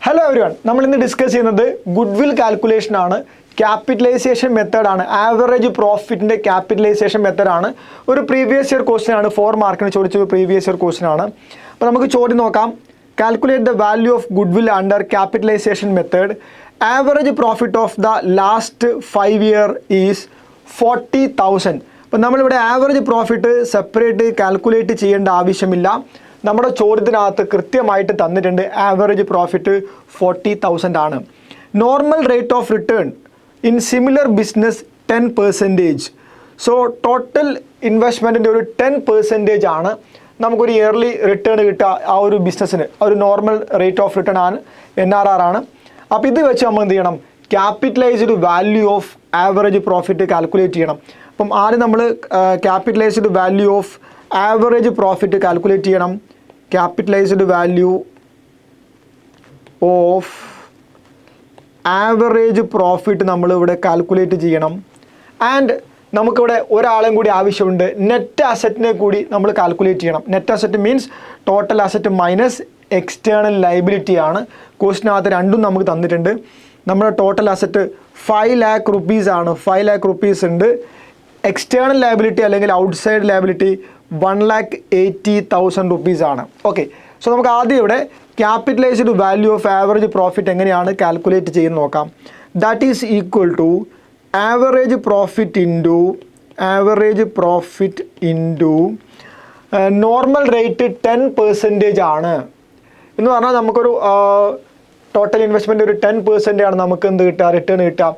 Hello everyone, we will discuss goodwill calculation. Capitalization method ആണ് average profit ന്റെ capitalization method ആണ് ഒരു previous year question ആണ് 4 മാർക്കിന് ചോദിച്ച previous year question ആണ് അപ്പോൾ നമുക്ക് ചോദ്യം നോക്കാം calculate the value of goodwill under capitalization method average profit of the last 5 year is 40,000 അപ്പോൾ നമ്മൾ ഇവിടെ average profit separate calculate ചെയ്യേണ്ട ആവശ്യമില്ല നമ്മുടെ ചോദ്യത്തിനകത്ത് കൃത്യമായിട്ട് തന്നിട്ടുണ്ട് average profit 40,000 ആണ് normal rate of return in similar business 10%. So total investment in 10% ആണ് നമുക്കൊരു ഇയർലി റിട്ടേൺ കിട്ടുക ആ ഒരു ബിസിനസ്സിന് ഒരു നോർമൽ റേറ്റ് ഓഫ് റിട്ടേൺ ആണ് NRR ആണ് അപ്പോൾ ഇത് വെച്ച് നമ്മൾ എന്ത് ചെയ്യണം capitalised value of average profit calculate ചെയ്യണം അപ്പം ആദ്യം നമ്മൾ capitalised value of average profit calculate ചെയ്യണം capitalised value of average profit നമ്മൾ ഇവിടെ കാൽക്കുലേറ്റ് ചെയ്യണം ആൻഡ് നമുക്കിവിടെ ഒരാളും കൂടി ആവശ്യമുണ്ട് നെറ്റ് അസറ്റിനെ കൂടി നമ്മൾ കാൽക്കുലേറ്റ് ചെയ്യണം net asset means total asset minus external liability ആണ് ക്വസ്റ്റിനകത്ത് രണ്ടും നമുക്ക് തന്നിട്ടുണ്ട് നമ്മുടെ ടോട്ടൽ അസറ്റ് 5 lakh rupees ആണ് 5 lakh rupees ഉണ്ട് എക്സ്റ്റേണൽ ലയബിലിറ്റി അല്ലെങ്കിൽ ഔട്ട്സൈഡ് ലയബിലിറ്റി 1,80,000 rupees ആണ് ഓക്കെ സോ നമുക്ക് ആദ്യം ഇവിടെ capitalised value of average profit എങ്ങനെയാണ് കാൽക്കുലേറ്റ് ചെയ്യുന്നത് നോക്കാം that is equal to average profit into normal rate 10% ആണ് എന്ന് പറഞ്ഞാൽ നമുക്കൊരു ടോട്ടൽ ഇൻവെസ്റ്റ്മെൻറ്റ് ഒരു 10% ആണ് നമുക്ക് എന്ത് കിട്ടുക റിട്ടേൺ കിട്ടുക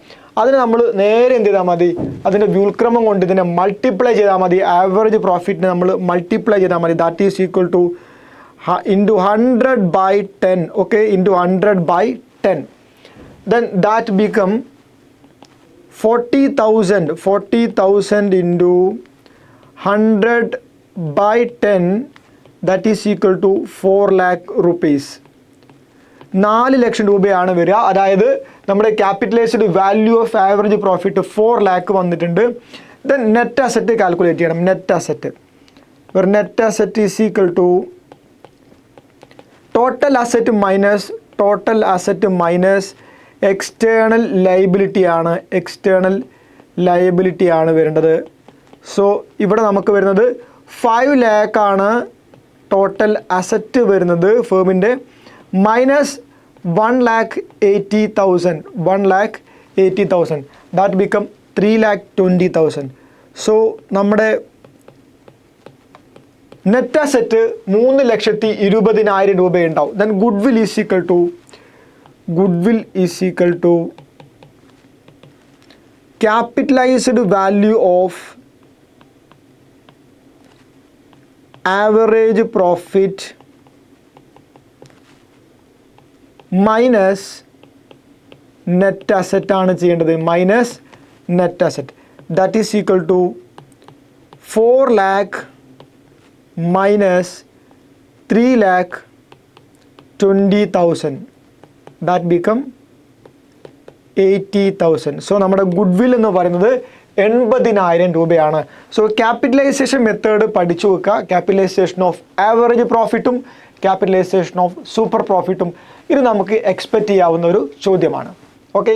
അതിന് നമ്മൾ നേരെ എന്ത് ചെയ്താൽ മതി അതിൻ്റെ വ്യുൽക്രമം കൊണ്ട് ഇതിനെ മൾട്ടിപ്ലൈ ചെയ്താൽ മതി ആവറേജ് പ്രോഫിറ്റിനെ നമ്മൾ മൾട്ടിപ്ലൈ ചെയ്താൽ മതി that is equal to into 100 by 10 okay into 100 by 10 then that become 40,000 into 100 by 10 that is equal to 4 lakh rupees 4 ലക്ഷം രൂപയാണ് വരിക അതായത് നമ്മുടെ capitalised value of average profit 4 lakh വന്നിട്ടുണ്ട് then നെറ്റ് അസറ്റ് കാൽക്കുലേറ്റ് ചെയ്യണം net asset where net asset is equal to total asset minus external liability ആണ് വരുന്നത് so ഇവിടെ നമുക്ക് വരുന്നത് 5 lakh ആണ് ടോട്ടൽ അസറ്റ് വരുന്നത് ഫേമിൻ്റെ മൈനസ് 1,80,000 ദാറ്റ് ബിക്കം 3,20,000 സോ നമ്മുടെ നെറ്റ് അസറ്റ് 3,20,000 രൂപയുണ്ടാവും then goodwill is equal to capitalised value of average profit minus net asset ആണ് ചെയ്യേണ്ടത് minus net asset that is equal to 4 lakh minus 3,20,000 that become 80,000 so നമ്മുടെ goodwill എന്ന് പറയുന്നത് 80,000 രൂപയാണ് so capitalisation method പഠിച്ചു വെക്കുക capitalisation of average പ്രോഫിറ്റും capitalisation of super പ്രോഫിറ്റും ഇത് നമുക്ക് എക്സ്പെക്റ്റ് ചെയ്യാവുന്ന ഒരു ചോദ്യമാണ് ഓക്കെ